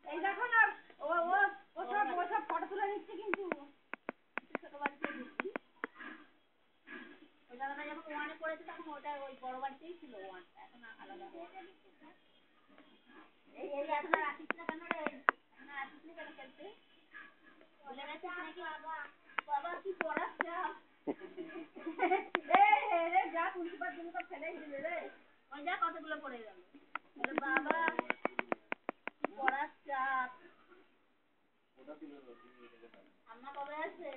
এই দেখো না ও ও ওসব ফটো তুলে নিচ্ছে কিন্তু ছোট বাড়িতে দিচ্ছি ওই জায়গাটা যখন ওয়ানে পড়েছে তখন ওটা ওই বড় বাড়িতেই ছিল ওয়ানটা এখন আলাদা এই এখন আর আসিস না কেন রে এখন আর আসিস না কেন খেলতে বলে গেছিস নাকি বাবা কি পড়াস চাপ রে যা তুলসীপাত গুলো তো ফেলেই দিলে রে ওই যা কতগুলো পড়ে গেল বাবা পড়াস চাপ আম্মা কবে আসবে